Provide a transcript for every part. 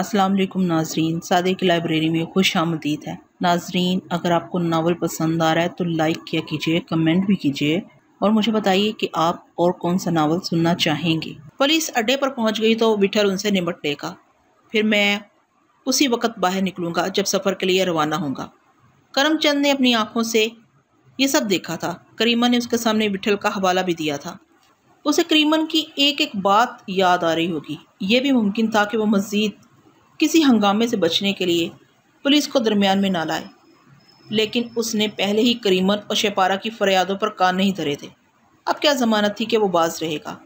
अस्सलाम वालेकुम नाजरीन, सादे की लाइब्रेरी में खुश आमदीद है। नाजरीन, अगर आपको नावल पसंद आ रहा है तो लाइक किया कीजिए, कमेंट भी कीजिए और मुझे बताइए कि आप और कौन सा नावल सुनना चाहेंगे। पुलिस अड्डे पर पहुंच गई तो विठल उनसे निपट लेगा। फिर मैं उसी वक्त बाहर निकलूंगा जब सफ़र के लिए रवाना होगा। करमचंद ने अपनी आंखों से ये सब देखा था। करीमा ने उसके सामने विठल का हवाला भी दिया था। उसे करीमन की एक एक बात याद आ रही होगी। ये भी मुमकिन था कि वो मज़ीद किसी हंगामे से बचने के लिए पुलिस को दरमियान में ना लाए, लेकिन उसने पहले ही करीमन और शेपारा की फरियादों पर कान नहीं धरे थे। अब क्या ज़मानत थी कि वो बाज रहेगा।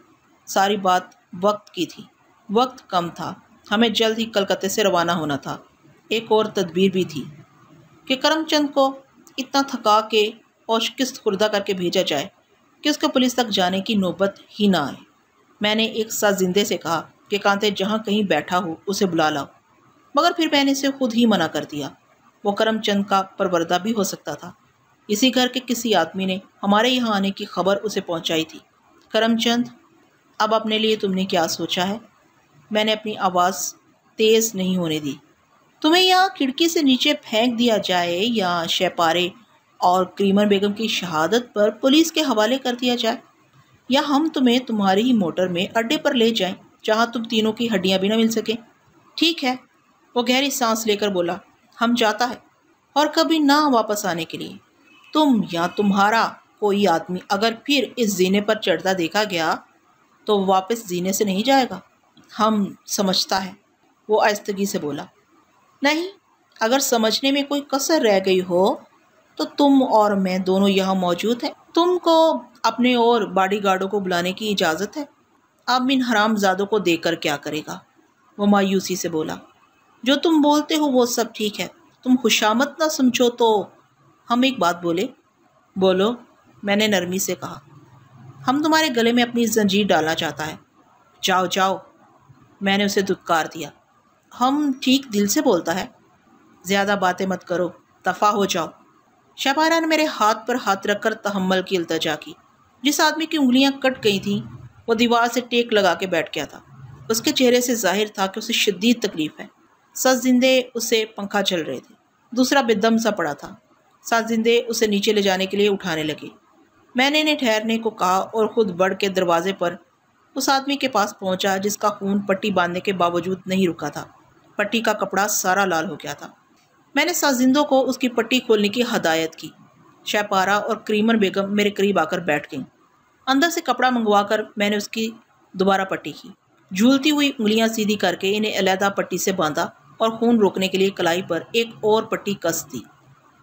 सारी बात वक्त की थी। वक्त कम था, हमें जल्द ही कलकत्ते से रवाना होना था। एक और तदबीर भी थी कि करमचंद को इतना थका के और शिकस्त खुर्दा करके भेजा जाए कि उसको पुलिस तक जाने की नौबत ही ना आए। मैंने एक साथ जिंदे से कहा कि कांते जहाँ कहीं बैठा हो उसे बुला लाओ, मगर फिर मैंने इसे खुद ही मना कर दिया। वो करमचंद का परवरदा भी हो सकता था। इसी घर के किसी आदमी ने हमारे यहाँ आने की खबर उसे पहुँचाई थी। करमचंद, अब अपने लिए तुमने क्या सोचा है? मैंने अपनी आवाज़ तेज़ नहीं होने दी। तुम्हें यहाँ खिड़की से नीचे फेंक दिया जाए या शेपारे और करीमन बेगम की शहादत पर पुलिस के हवाले कर दिया जाए, या हम तुम्हें तुम्हारी ही मोटर में अड्डे पर ले जाएं जहाँ तुम तीनों की हड्डियाँ भी ना मिल सकें। ठीक है, वो गहरी सांस लेकर बोला, हम जाता है और कभी ना वापस आने के लिए। तुम या तुम्हारा कोई आदमी अगर फिर इस जीने पर चढ़ता देखा गया तो वापस जीने से नहीं जाएगा। हम समझता है, वो आहिस्तगी से बोला। नहीं, अगर समझने में कोई कसर रह गई हो तो तुम और मैं दोनों यहाँ मौजूद हैं। तुमको अपने और बॉडीगार्डों को बुलाने की इजाज़त है। अब इन हरामजादों को देखकर क्या करेगा? वो मायूसी से बोला। जो तुम बोलते हो वो सब ठीक है, तुम खुशामद ना समझो तो हम एक बात बोले। बोलो, मैंने नरमी से कहा। हम तुम्हारे गले में अपनी जंजीर डालना चाहता है। जाओ जाओ, मैंने उसे धुतकार दिया। हम ठीक दिल से बोलता है, ज़्यादा बातें मत करो, दफ़ा हो जाओ। शबारा ने मेरे हाथ पर हाथ रखकर तहम्मुल की इल्तजा की। जिस आदमी की उंगलियां कट गई थीं वो दीवार से टेक लगा के बैठ गया था। उसके चेहरे से जाहिर था कि उसे शदीद तकलीफ़ है। सात जिंदे उसे पंखा चल रहे थे, दूसरा बेदम सा पड़ा था। सात जिंदे उसे नीचे ले जाने के लिए उठाने लगे। मैंने इन्हें ठहरने को कहा और ख़ुद बढ़ के दरवाजे पर उस आदमी के पास पहुंचा जिसका खून पट्टी बांधने के बावजूद नहीं रुका था। पट्टी का कपड़ा सारा लाल हो गया था। मैंने साजिंदों को उसकी पट्टी खोलने की हदायत की। शेपारा और करीमन बेगम मेरे करीब आकर बैठ गईं। अंदर से कपड़ा मंगवाकर मैंने उसकी दोबारा पट्टी की। झूलती हुई उंगलियां सीधी करके इन्हें अलहदा पट्टी से बांधा और खून रोकने के लिए कलाई पर एक और पट्टी कस दी।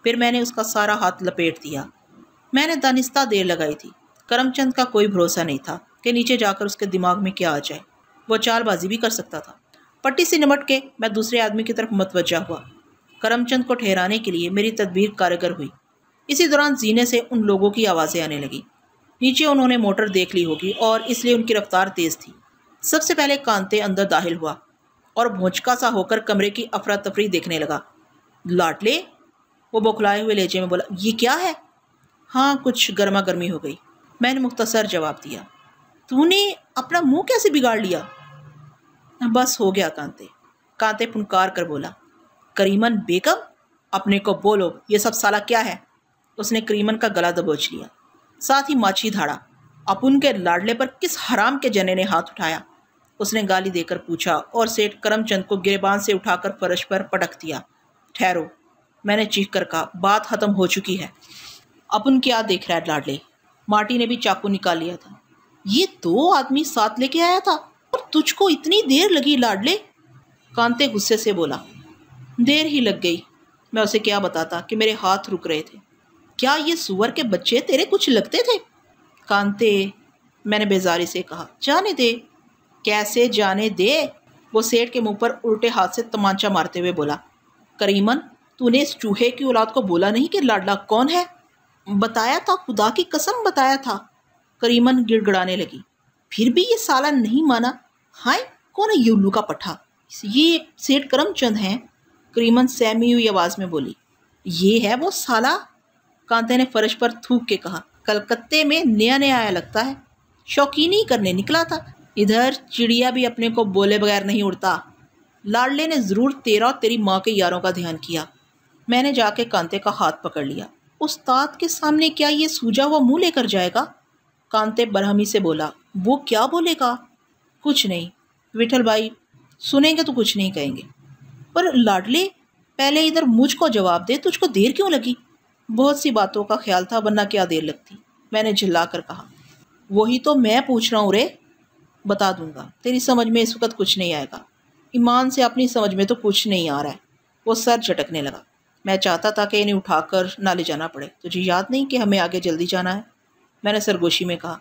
फिर मैंने उसका सारा हाथ लपेट दिया। मैंने दानिस्ता देर लगाई थी। करमचंद का कोई भरोसा नहीं था कि नीचे जाकर उसके दिमाग में क्या आ जाए। वो चालबाजी भी कर सकता था। पट्टी से निमट के मैं दूसरे आदमी की तरफ मतवज्जा हुआ। करमचंद को ठहराने के लिए मेरी तदबीर कारगर हुई। इसी दौरान जीने से उन लोगों की आवाज़ें आने लगी। नीचे उन्होंने मोटर देख ली होगी और इसलिए उनकी रफ्तार तेज़ थी। सबसे पहले कांते अंदर दाखिल हुआ और भौंचका सा होकर कमरे की अफरा तफरी देखने लगा। लाडले, वो बौखलाए हुए लहजे में बोला, ये क्या है? हाँ, कुछ गर्मा गर्मी हो गई, मैंने मुख्तसर जवाब दिया। तूने अपना मुंह कैसे बिगाड़ लिया? बस हो गया कांते, कांते फुनकार कर बोला। करीमन बेगम, अपने को बोलो, ये सब साला क्या है? उसने करीमन का गला दबोच लिया, साथ ही माछी धाड़ा। अपुन के लाडले पर किस हराम के जने ने हाथ उठाया? उसने गाली देकर पूछा और सेठ करमचंद को गिरेबान से उठाकर फर्श पर पटक दिया। ठहरो, मैंने चीख कर कहा, बात खत्म हो चुकी है। अपुन क्या देख रहा है लाडले? मार्टी ने भी चाकू निकाल लिया था। ये दो आदमी साथ लेके आया था और तुझको इतनी देर लगी लाडले? कांते गुस्से से बोला। देर ही लग गई, मैं उसे क्या बताता कि मेरे हाथ रुक रहे थे। क्या ये सुअर के बच्चे तेरे कुछ लगते थे? कांते, मैंने बेजारी से कहा। जाने दे। कैसे जाने दे? वो सेठ के मुंह पर उल्टे हाथ से तमांचा मारते हुए बोला। करीमन, तूने इस चूहे की औलाद को बोला नहीं कि लाडला कौन है? बताया था, खुदा की कसम बताया था। करीमन गिड़गिड़ाने लगी। फिर भी ये साला नहीं माना। हाय, कौन है ये उल्लू का पट्ठा? ये सेठ करमचंद हैं, करीमन सहमी हुई आवाज़ में बोली। ये है वो साला? कांते ने फर्श पर थूक के कहा। कलकत्ते में नया नया आया लगता है, शौकीनी करने निकला था। इधर चिड़िया भी अपने को बोले बगैर नहीं उड़ता। لاڈلے نے ضرور تیرا اور تیری ماں کے یاروں کا دھیان کیا۔ میں نے جا کے کانتے کا ہاتھ پکڑ لیا۔ استاد کے سامنے کیا یہ سوجا ہوا منہ لے کر جائے گا؟ کانتے برہمی سے بولا۔ وہ کیا بولے گا؟ کچھ نہیں وٹھل بھائی، سنیں گے تو کچھ نہیں کہیں گے۔ پر لاڈلے پہلے ادھر مجھ کو جواب دے، تجھ کو دیر کیوں لگی؟ بہت سی باتوں کا خیال تھا ورنہ کیا دیر لگتی، میں نے جھلا کر کہا۔ وہی تو میں پوچھ رہا ہوں رے۔ بتا دوں گا، تیری سمجھ میں اس وقت کچھ نہیں آئے گا۔ ایمان سے اپنی سمجھ میں تو کچھ نہیں آ رہا ہے۔ وہ سر جھٹکنے لگا۔ میں چاہتا تھا کہ انہیں اٹھا کر نہ لے جانا پڑے۔ تجھے یاد نہیں کہ ہمیں آگے جلدی جانا ہے؟ میں نے سرگوشی میں کہا۔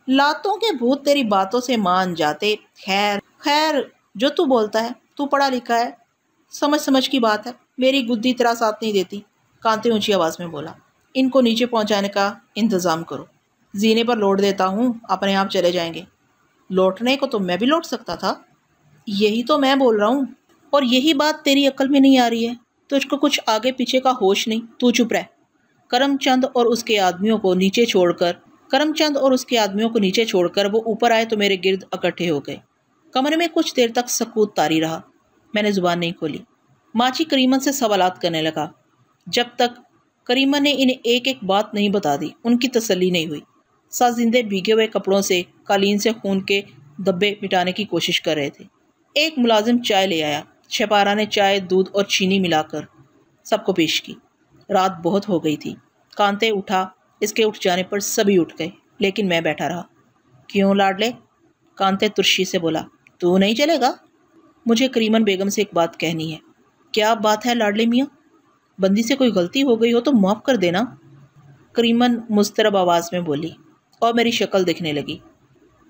لاتوں کے بھوت تیری باتوں سے مان جاتے۔ خیر جو تو بولتا ہے، تو پڑھا لکھا ہے، سمجھ کی بات ہے، میری گدی تیرا ساتھ نہیں دیتی۔ کانتے اونچی آواز میں بولا۔ ان کو نیچے پہنچانے کا انتظام کرو، زینے پر لوٹ دیتا ہوں، اپنے آپ چلے جائیں گے۔ لوٹنے کو تو میں بھی لوٹ سکتا تھا۔ یہی تو میں بول رہا ہوں، اور یہی بات تیری عقل میں نہیں آ رہی ہے۔ تجھ کو کچھ آگے پیچھے کا ہوش نہیں، تو چپ رہ۔ کرم چند اور اس کے آدمیوں کو نیچے چھوڑ کر وہ اوپر آئے تو میرے گرد اکٹھے ہو گئے۔ کمرے میں کچھ دیر تک سکوت طاری رہا۔ میں نے زبان نہیں کھولی۔ ماچی کریمن سے سوالات کرنے لگا۔ جب تک کریمن نے انہیں ایک ایک بات نہیں بتا دی، ان کی تسلی نہیں ہوئی۔ سازندے بھیگے ہوئے کپڑوں سے قالین سے خون کے دھبے مٹانے کی کوشش کر رہے تھے۔ ایک ملازم چائے لے آیا۔ شپارہ نے چائے، دودھ اور چینی ملا کر سب کو پیش کی۔ رات بہت ہو گئی تھی۔ کانتے اٹھا۔ اس کے اٹھ جانے پر سبھی اٹھ گئے، لیکن میں بیٹھا رہا۔ کیوں لاڈلے؟ کانتے ترشی سے بولا۔ تو نہیں چلے گا؟ مجھے کریمن بیگم سے ایک بات کہنی ہے۔ کیا بات ہے لاڈلے میاں؟ بندی سے کوئی غلطی ہو گئی ہو تو معاف کر دینا۔ کریمن مضطرب آواز میں بولی اور میری شکل دکھنے لگی۔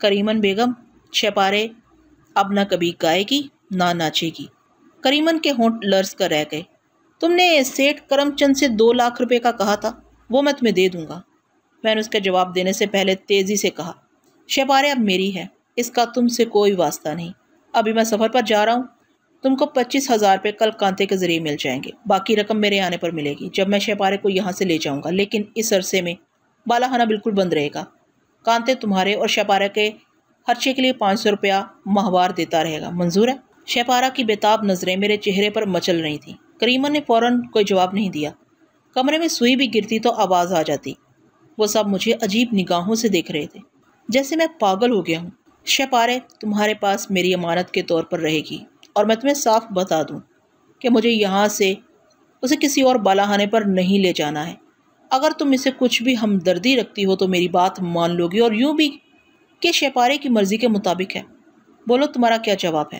کریمن بیگم، شپارے اب نہ کبھی گائے گی نہ ناچے گی۔ کریمن کے ہونٹ لرز کر رہ گئے۔ تم نے سیٹھ کرم چند سے 2 لاکھ روپے کا کہا تھا، وہ میں تمہیں دے دوں گا۔ میں نے اس کا جواب دینے سے پہلے تیزی سے کہا۔ شپارے اب میری ہے، اس کا تم سے کوئی واسطہ نہیں۔ ابھی میں سفر پر جا رہا ہوں، تم کو 25,000 روپے کل کانتے کے ذریعے مل جائیں گے۔ باقی رقم میرے آنے پر ملے گی، جب میں شپارے کو یہاں سے لے جاؤں گا، لیکن اس عرصے میں بالا خانہ بالکل بند رہے گا۔ کانتے تمہارے اور شپارے کے خرچے کے لیے 500 روپیہ ماہوار دیتا رہے گا، منظور ہے؟ شپارہ کی بےتاب نظریں میرے چہرے پر مچل رہی تھیں۔ کریمن نے فوراً کوئی جواب نہیں دیا۔ کمرے میں سوئی بھی گرتی تو آواز آ جاتی۔ وہ سب مجھے عجیب نگاہوں سے دیکھ رہے تھے، جیسے میں پاگل ہو گیا ہوں۔ شپارے تمہارے پاس میری امانت کے طور پر رہے گی، اور میں تمہیں صاف بتا دوں کہ مجھے یہاں سے اسے کسی اور بالاخانے پر نہیں لے جانا ہے۔ اگر تم اسے کچھ بھی ہمدردی رکھتی ہو تو میری بات مان لو گی، اور یوں بھی کہ شپارے کی مرضی کے مطابق ہے۔ بولو تمہارا کیا جواب ہے؟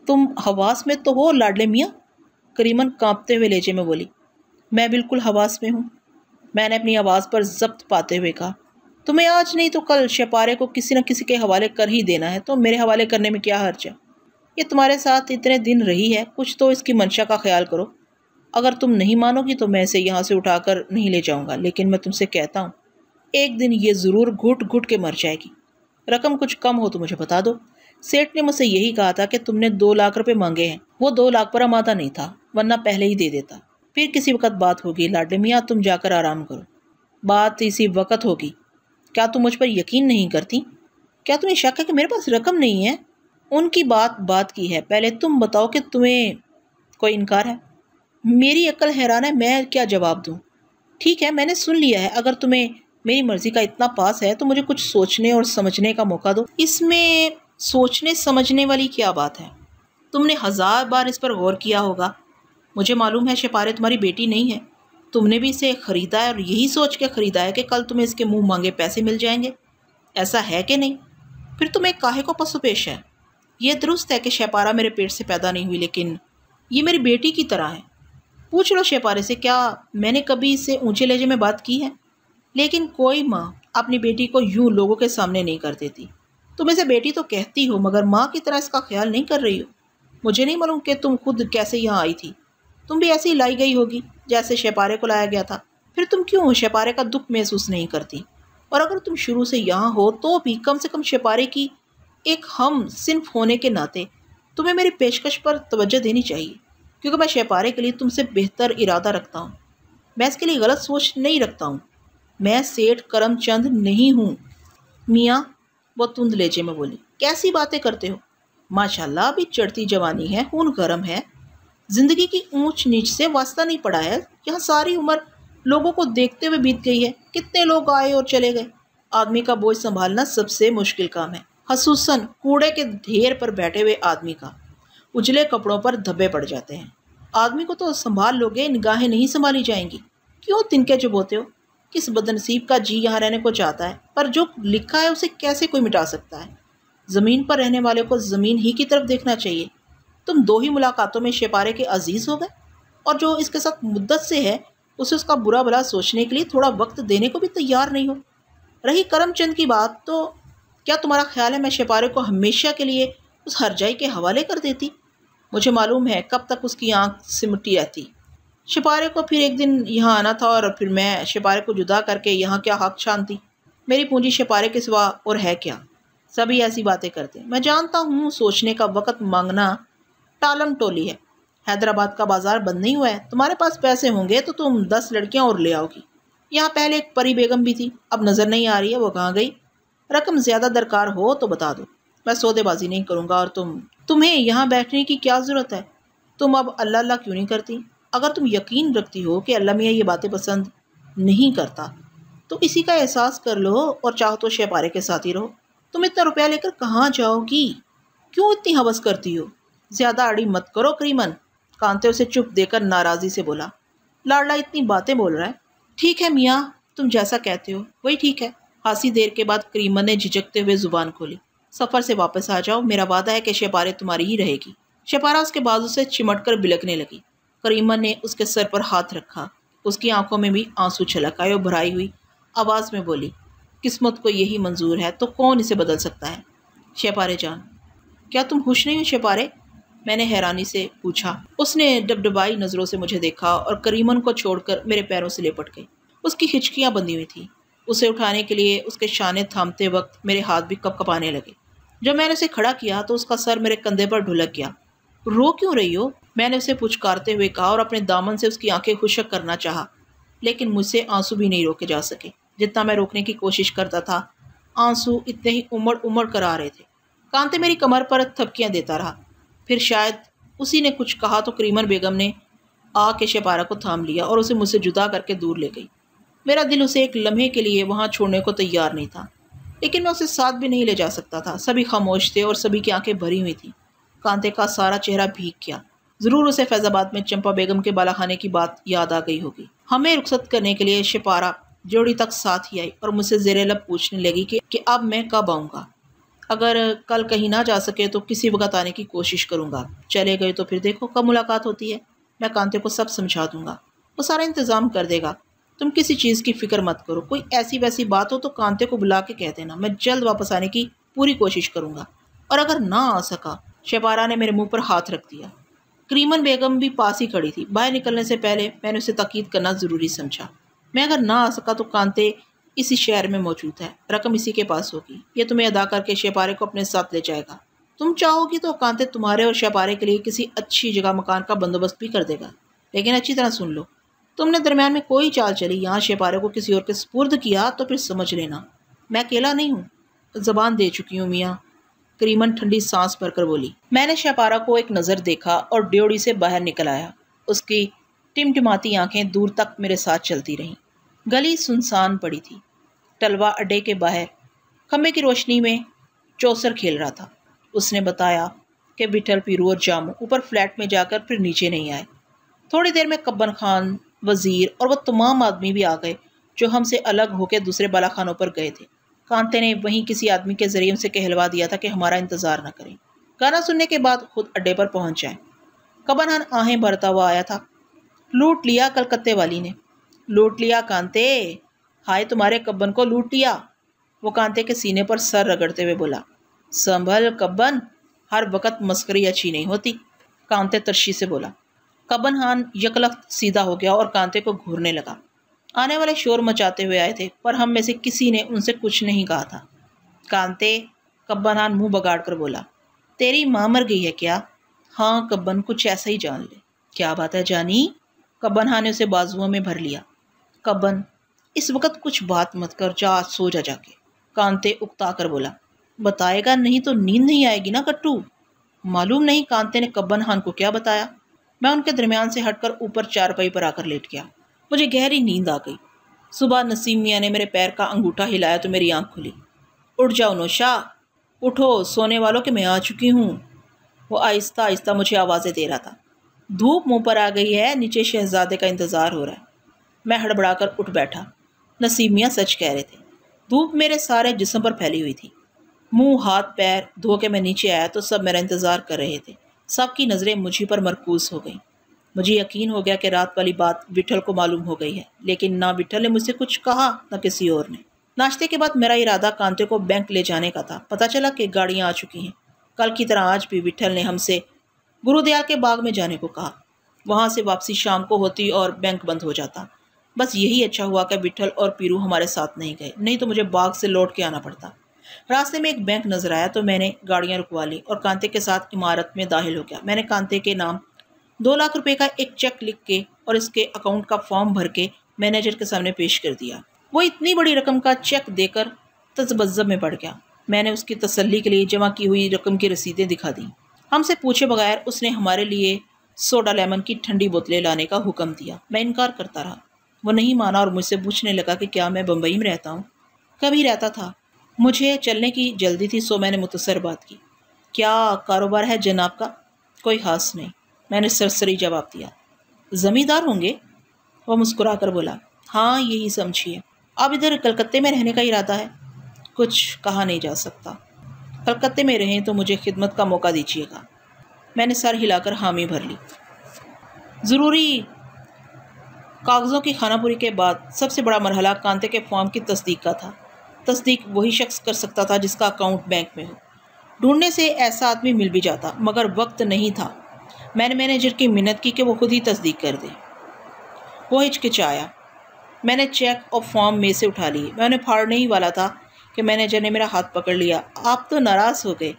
تم حواس میں تو ہو لاڈلے میاں؟ کریمن کانپتے ہوئے لہجے میں بولی۔ میں بالکل حواس میں ہوں، میں نے اپنی آواز پر ضبط پاتے ہوئے کہا۔ تمہیں آج نہیں تو کل شپارے کو کسی نہ کسی کے حوالے کر ہی دینا ہے، تو میرے حوالے کرنے میں کیا حرج ہے؟ یہ تمہارے ساتھ اتنے دن رہی ہے، کچھ تو اس کی منشا کا خیال کرو۔ اگر تم نہیں مانو گی تو میں اسے یہاں سے اٹھا کر نہیں لے جاؤں گا، لیکن میں تم سے کہتا ہوں ایک دن یہ ضرور گھٹ گھٹ کے مر جائے گی۔ رقم کچھ کم ہو تو مجھے بتا دو۔ سیٹھ نے مجھ سے یہی کہا تھا کہ تم نے 2 لاکھ روپے مانگے ہیں۔ وہ 2 لاکھ پر آمادہ نہیں تھا، ورنہ پہلے ہی دے دیتا۔ پھر کسی وقت بات ہوگی لاڈلے میاں، تم جا کر آرام کرو۔ بات اسی وقت ہوگی۔ کیا تم مجھ پر یقین نہیں کرتی؟ کیا تمہیں شک ہے کہ میرے پاس رقم نہیں ہے؟ ان کی بات کی ہے، پہلے تم بتاؤ کہ تمہیں کوئی انکار ہے؟ میری عقل حیران ہے، میں کیا جواب دوں؟ ٹھیک ہے، میں نے سن لیا ہے۔ اگر تمہیں میری مرضی کا اتنا پاس ہے تو مجھے کچھ سوچنے اور سمجھنے کا موقع دو۔ اس میں سوچنے سمجھنے والی کیا بات ہے؟ تم نے 1000 بار اس پر غور کیا ہوگا۔ مجھے معلوم ہے شپارے تمہاری بیٹی نہیں ہے، تم نے بھی اسے خریدا ہے اور یہی سوچ کے خریدا ہے کہ کل تمہیں اس کے منہ مانگے پیسے مل جائیں گے۔ ایسا ہے کہ نہیں؟ پھر تمہیں کاہے کو پسو پیش ہے؟ یہ درست ہے کہ شپارہ میرے پیٹ سے پیدا نہیں ہوئی، لیکن یہ میری بیٹی کی طرح ہے۔ پوچھ لو شپارے سے، کیا میں نے کبھی اسے اونچے لہجے میں بات کی ہے؟ لیکن کوئی ماں اپنی بیٹی کو یوں لوگوں کے سامنے نہیں کر دیتی۔ تم اسے بیٹی تو کہتی ہو، مگر ماں کی طرح اس کا خیال نہیں کر رہی ہو۔ مجھے نہیں معلوم کہ تم خود کیسے یہاں آئی تھی، تم بھی ایسے ہی لائی گئی ہوگی جیسے شپارے کو لایا گیا تھا۔ پھر تم کیوں شپارے کا دکھ محسوس نہیں کرتی؟ اور اگر تم شروع سے یہاں ہو تو بھی کم سے کم شپارے کی ایک ہم صنف ہونے کے ناطے تمہیں میری پیشکش پر توجہ دینی چاہیے، کیونکہ میں شپارے کے لیے تم سے بہتر ارادہ رکھتا ہوں۔ میں اس کے لیے غلط سوچ نہیں رکھتا ہوں۔ میں سیٹھ کرم چند نہیں ہوں۔ میاں، وہ تند لہجے میں بولی، کیسی باتیں کرتے ہو؟ माशाल्लाह अभी चढ़ती जवानी है, खून गर्म है, जिंदगी की ऊंच नीच से वास्ता नहीं पड़ा है। यहाँ सारी उम्र लोगों को देखते हुए बीत गई है, कितने लोग आए और चले गए। आदमी का बोझ संभालना सबसे मुश्किल काम है, खसूसन कूड़े के ढेर पर बैठे हुए आदमी का उजले कपड़ों पर धब्बे पड़ जाते हैं। आदमी को तो संभाल लोगे, निगाहें नहीं संभाली जाएंगी। क्यों तिनके चुभोते हो? किस बदनसीब का जी यहाँ रहने को चाहता है, पर जो लिखा है उसे कैसे कोई मिटा सकता है। ज़मीन पर रहने वाले को ज़मीन ही की तरफ देखना चाहिए। तुम 2 ही मुलाकातों में शेपारे के अजीज़ हो गए, और जो इसके साथ मुद्दत से है उसे उसका बुरा भला सोचने के लिए थोड़ा वक्त देने को भी तैयार नहीं हो। रही करमचंद की बात, तो क्या तुम्हारा ख्याल है मैं शेपारे को हमेशा के लिए उस हरजाई के हवाले कर देती? मुझे मालूम है कब तक उसकी आंख सिमटी रहती। शेपारे को फिर एक दिन यहाँ आना था, और फिर मैं शेपारे को जुदा करके यहाँ क्या हक छानती। मेरी पूंजी शेपारे के सिवा और है क्या? सभी ऐसी बातें करते। मैं जानता हूँ सोचने का वक़्त मांगना टालम टोली है। हैदराबाद का बाजार बंद नहीं हुआ है। तुम्हारे पास पैसे होंगे तो तुम 10 लड़कियाँ और ले आओगी। यहाँ पहले एक परी बेगम भी थी, अब नज़र नहीं आ रही है, वो कहाँ गई? रकम ज़्यादा दरकार हो तो बता दो, मैं सौदेबाजी नहीं करूँगा। और तुम्हें यहाँ बैठने की क्या ज़रूरत है? तुम अब अल्लाह अल्लाह क्यों नहीं करती? अगर तुम यकीन रखती हो कि अल्लाह मियाँ ये बातें पसंद नहीं करता, तो इसी का एहसास कर लो, और चाहो तो शेपारे के साथ ही रहो। तुम इतना रुपया लेकर कहाँ जाओगी? क्यों इतनी हवस करती हो? ज़्यादा अड़ी मत करो करीमन। कांते उसे चुप देकर नाराज़ी से बोला। लाडला इतनी बातें बोल रहा है। ठीक है मियाँ, तुम जैसा कहते हो वही ठीक है। खासी देर के बाद करीमन ने झिझकते हुए जुबान खोली। सफ़र से वापस आ जाओ, मेरा वादा है कि शेपारे तुम्हारी ही रहेगी। शेपारा उसके बाजू से चिमट कर बिलकने लगी। करीमन ने उसके सर पर हाथ रखा। उसकी आंखों में भी आंसू छलक आए और भराई हुई आवाज़ में बोली, किस्मत को यही मंजूर है तो कौन इसे बदल सकता है। शेपारे जान, क्या तुम खुश नहीं हो शेपारे? मैंने हैरानी से पूछा। उसने डबडबाई नज़रों से मुझे देखा और करीमन को छोड़कर मेरे पैरों से लिपट गई। उसकी हिचकियाँ बंधी हुई थी। उसे उठाने के लिए उसके शाने थामते वक्त मेरे हाथ भी कँपकँपाने लगे। जब मैंने उसे खड़ा किया तो उसका सर मेरे कंधे पर ढुलक गया। रो क्यों रही हो? मैंने उसे पुचकारते हुए कहा और अपने दामन से उसकी आंखें खुशक करना चाहा, लेकिन मुझसे आंसू भी नहीं रोके जा सके। जितना मैं रोकने की कोशिश करता था, आंसू इतने ही उमड़ उमड़ कर आ रहे थे। कांते मेरी कमर पर थपकियां देता रहा। फिर शायद उसी ने कुछ कहा तो करीमन बेगम ने आके शेपारा को थाम लिया और उसे मुझसे जुदा करके दूर ले गई। मेरा दिल उसे एक लम्हे के लिए वहाँ छोड़ने को तैयार नहीं था, लेकिन मैं उसे साथ भी नहीं ले जा सकता था। सभी खामोश थे और सभी की आंखें भरी हुई थी। कांते का सारा चेहरा भीग गया। ज़रूर उसे फैज़ाबाद में चंपा बेगम के बालाखाने की बात याद आ गई होगी। हमें रुखसत करने के लिए शेपारा जोड़ी तक साथ ही आई और मुझसे ज़ेरे लब पूछने लगी कि अब मैं कब आऊँगा। अगर कल कहीं ना जा सके तो किसी वक्त आने की कोशिश करूँगा। चले गए तो फिर देखो कब मुलाकात होती है। मैं कांते को सब समझा दूँगा, वो सारा इंतज़ाम कर देगा। तुम किसी चीज़ की फ़िक्र मत करो। कोई ऐसी वैसी बात हो तो कांते को बुला के कह देना। मैं जल्द वापस आने की पूरी कोशिश करूँगा। और अगर ना आ सका, शेपारा ने मेरे मुंह पर हाथ रख दिया। करीमन बेगम भी पास ही खड़ी थी। बाहर निकलने से पहले मैंने उसे ताकीद करना ज़रूरी समझा। मैं अगर ना आ सका तो कांते इसी शहर में मौजूद है, रकम इसी के पास होगी। ये तुम्हें अदा करके शेपारे को अपने साथ ले जाएगा। तुम चाहोगी तो कांते तुम्हारे और शेपारे के लिए किसी अच्छी जगह मकान का बंदोबस्त भी कर देगा। लेकिन अच्छी तरह सुन लो, तुमने दरमियान में कोई चाल चली, यहाँ शेपारे को किसी और के सुपुर्द किया तो फिर समझ लेना मैं अकेला नहीं हूँ। ज़बान दे चुकी हूँ मियाँ। करीमन ठंडी सांस भरकर बोली। मैंने शेपारा को एक नज़र देखा और ड्योढ़ी से बाहर निकल आया। उसकी टिमटिमाती आंखें दूर तक मेरे साथ चलती रहीं। गली सुनसान पड़ी थी। टलवा अड्डे के बाहर खम्बे की रोशनी में चौसर खेल रहा था। उसने बताया कि विठल, पीरू और जामू ऊपर फ्लैट में जाकर फिर नीचे नहीं आए। थोड़ी देर में कब्बन खान, वज़ीर और वह तमाम आदमी भी आ गए जो हमसे अलग होकर दूसरे बालाखानों पर गए थे। कांते ने वहीं किसी आदमी के ज़रिए उनसे कहलवा दिया था कि हमारा इंतज़ार न करें, गाना सुनने के बाद खुद अड्डे पर पहुंच जाएं। कब्बन खान आहें भरता हुआ आया था। लूट लिया कलकत्ते वाली ने, लूट लिया कांते, हाय तुम्हारे कब्बन को लूट लिया। वो कांते के सीने पर सर रगड़ते हुए बोला। संभल कब्बन, हर वक्त मस्करी अच्छी नहीं होती, कांते तरशी से बोला। कब्बन खान यकलख्त सीधा हो गया और कांते को घूरने लगा। आने वाले शोर मचाते हुए आए थे, पर हम में से किसी ने उनसे कुछ नहीं कहा था। कांते, कब्बन खान मुंह बगाड़ कर बोला, तेरी माँ मर गई है क्या? हाँ कब्बन, कुछ ऐसा ही जान ले। क्या बात है जानी? कब्बन खान ने उसे बाजुओं में भर लिया। कब्बन, इस वक्त कुछ बात मत कर, जा सो जा जाके। कांते उकता कर बोला। बताएगा नहीं तो नींद नहीं आएगी ना कट्टू। मालूम नहीं कांते ने कब्बन खान को क्या बताया। मैं उनके दरमियान से हटकर ऊपर चारपाई पर आकर लेट गया। मुझे गहरी नींद आ गई। सुबह नसीम मियाँ ने मेरे पैर का अंगूठा हिलाया तो मेरी आंख खुली। उठ जाओ नौशा, उठो सोने वालों के मैं आ चुकी हूँ। वो आहिस्ता आहिस्ता मुझे आवाज़ें दे रहा था। धूप मुंह पर आ गई है, नीचे शहजादे का इंतज़ार हो रहा है। मैं हड़बड़ाकर उठ बैठा। नसीम मियाँ सच कह रहे थे। धूप मेरे सारे जिस्म पर फैली हुई थी। मुंह हाथ पैर धो के मैं नीचे आया तो सब मेरा इंतज़ार कर रहे थे। सबकी नज़रें मुझी पर मरकूज हो गईं। मुझे यकीन हो गया कि रात वाली बात विठल को मालूम हो गई है, लेकिन ना विठल ने मुझसे कुछ कहा ना किसी और ने। नाश्ते के बाद मेरा इरादा कांते को बैंक ले जाने का था। पता चला कि गाड़ियाँ आ चुकी हैं। कल की तरह आज भी विठल ने हमसे गुरुदयाल के बाग में जाने को कहा। वहाँ से वापसी शाम को होती और बैंक बंद हो जाता। बस यही अच्छा हुआ कि विठल और पीरू हमारे साथ नहीं गए, नहीं तो मुझे बाग से लौट के आना पड़ता। रास्ते में एक बैंक नजर आया तो मैंने गाड़ियाँ रुकवा ली और कांते के साथ इमारत में दाखिल हो गया। मैंने कांते के नाम 2 लाख रुपए का एक चेक लिख के और इसके अकाउंट का फॉर्म भर के मैनेजर के सामने पेश कर दिया। वो इतनी बड़ी रकम का चेक देकर तज़ब्ज़ब में पड़ गया। मैंने उसकी तसल्ली के लिए जमा की हुई रकम की रसीदें दिखा दी। हमसे पूछे बगैर उसने हमारे लिए सोडा लेमन की ठंडी बोतलें लाने का हुक्म दिया। मैं इनकार करता रहा। वो नहीं माना और मुझसे पूछने लगा कि क्या मैं बम्बई में रहता हूँ। कभी रहता था। मुझे चलने की जल्दी थी, सो मैंने मुख्तसर बात की। क्या कारोबार है जनाब का? कोई खास नहीं, मैंने सरसरी जवाब दिया। ज़मींदार होंगे? वो मुस्कुरा कर बोला। हाँ यही समझिए। अब इधर कलकत्ते में रहने का इरादा है? कुछ कहा नहीं जा सकता। कलकत्ते में रहें तो मुझे खिदमत का मौका दीजिएगा। मैंने सर हिलाकर हामी भर ली। ज़रूरी कागज़ों की खानापुरी के बाद सबसे बड़ा मरहला कांते के फॉर्म की तस्दीक का था। तस्दीक वही शख्स कर सकता था जिसका अकाउंट बैंक में हो। ढूंढने से ऐसा आदमी मिल भी जाता, मगर वक्त नहीं था। मैंने मैनेजर की मिन्नत की कि वो खुद ही तस्दीक कर दे। वो हिचकिचाया। मैंने चेक और फॉर्म में से उठा लिए। मैं उन्हें फाड़ने ही वाला था कि मैनेजर ने मेरा हाथ पकड़ लिया। आप तो नाराज़ हो गए।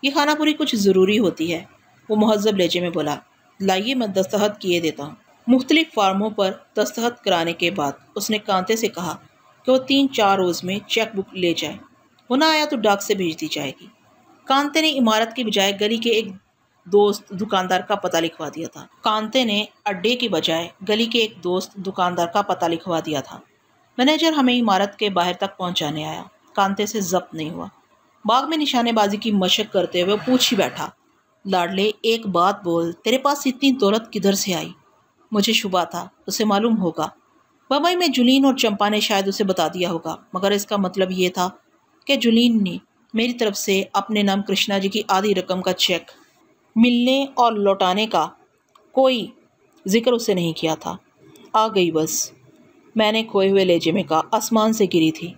ये खानापुरी कुछ ज़रूरी होती है। वो मुहज़्ज़ब लहजे में बोला। लाइए मैं दस्तखत किए देता हूँ। मुख्तलिफ फार्मों पर दस्तखत कराने के बाद उसने कांते से कहा कि वो 3-4 रोज़ में चेक बुक ले जाए। वो ना आया तो डाक से भेज दी जाएगी। कांते ने इमारत के बजाय गली के एक दोस्त दुकानदार का पता लिखवा दिया था। कांते ने अड्डे की बजाय गली के एक दोस्त दुकानदार का पता लिखवा दिया था। मैनेजर हमें इमारत के बाहर तक पहुंचाने आया। कांते से ज़ब्त नहीं हुआ। बाग में निशानेबाजी की मशक करते हुए पूछ ही बैठा। लाडले एक बात बोल, तेरे पास इतनी दौलत किधर से आई? मुझे शुबा था उसे मालूम होगा। बम्बई में जुलीन और चंपा ने शायद उसे बता दिया होगा, मगर इसका मतलब ये था कि जुलीन ने मेरी तरफ से अपने नाम कृष्णा जी की आधी रकम का चेक मिलने और लौटाने का कोई जिक्र उसे नहीं किया था। आ गई बस, मैंने खोए हुए लहजे में कहा। आसमान से गिरी थी।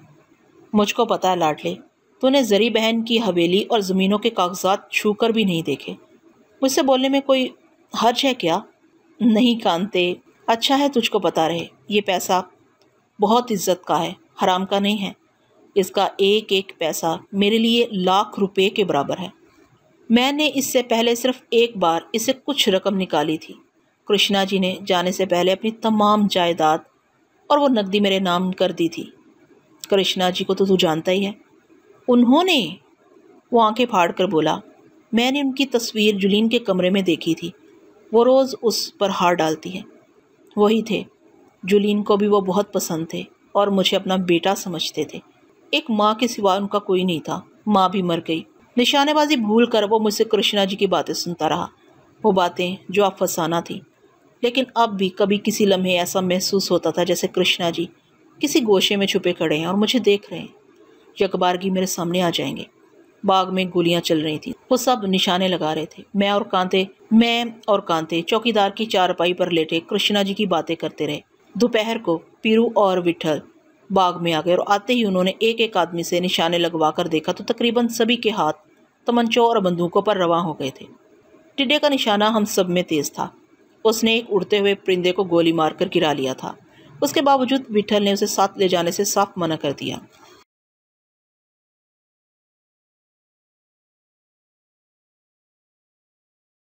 मुझको पता है लाडले, तूने जरी बहन की हवेली और ज़मीनों के कागजात छू कर भी नहीं देखे। मुझसे बोलने में कोई हर्ज है क्या? नहीं कांते, अच्छा है तुझको पता रहे। ये पैसा बहुत इज्जत का है, हराम का नहीं है। इसका एक एक पैसा मेरे लिए लाख रुपए के बराबर है। मैंने इससे पहले सिर्फ एक बार इससे कुछ रकम निकाली थी। कृष्णा जी ने जाने से पहले अपनी तमाम जायदाद और वो नकदी मेरे नाम कर दी थी। कृष्णा जी को तो तू जानता ही है। उन्होंने, वो आंखें फाड़ कर बोला। मैंने उनकी तस्वीर जुलीन के कमरे में देखी थी। वो रोज़ उस पर हार डालती है। वही थे। जुलीन को भी वो बहुत पसंद थे और मुझे अपना बेटा समझते थे। एक माँ के सिवा उनका कोई नहीं था। माँ भी मर गई। निशानेबाजी भूल कर वो मुझसे कृष्णा जी की बातें सुनता रहा। वो बातें जो अब फसाना थी, लेकिन अब भी कभी किसी लम्हे ऐसा महसूस होता था जैसे कृष्णा जी किसी गोशे में छुपे खड़े हैं और मुझे देख रहे हैं। यकबारगी मेरे सामने आ जाएंगे। बाग में गोलियां चल रही थी। वो सब निशाने लगा रहे थे। मैं और कांते चौकीदार की चारपाई पर लेटे कृष्णा जी की बातें करते रहे। दोपहर को पीरू और विठल बाग में आ गए और आते ही उन्होंने एक एक आदमी से निशाने लगवा कर देखा तो तकरीबन सभी के हाथ तमंचों और बंदूकों पर रवां हो गए थे। टिड्डे का निशाना हम सब में तेज था। उसने एक उड़ते हुए परिंदे को गोली मारकर गिरा लिया था। उसके बावजूद विठल ने उसे साथ ले जाने से साफ मना कर दिया।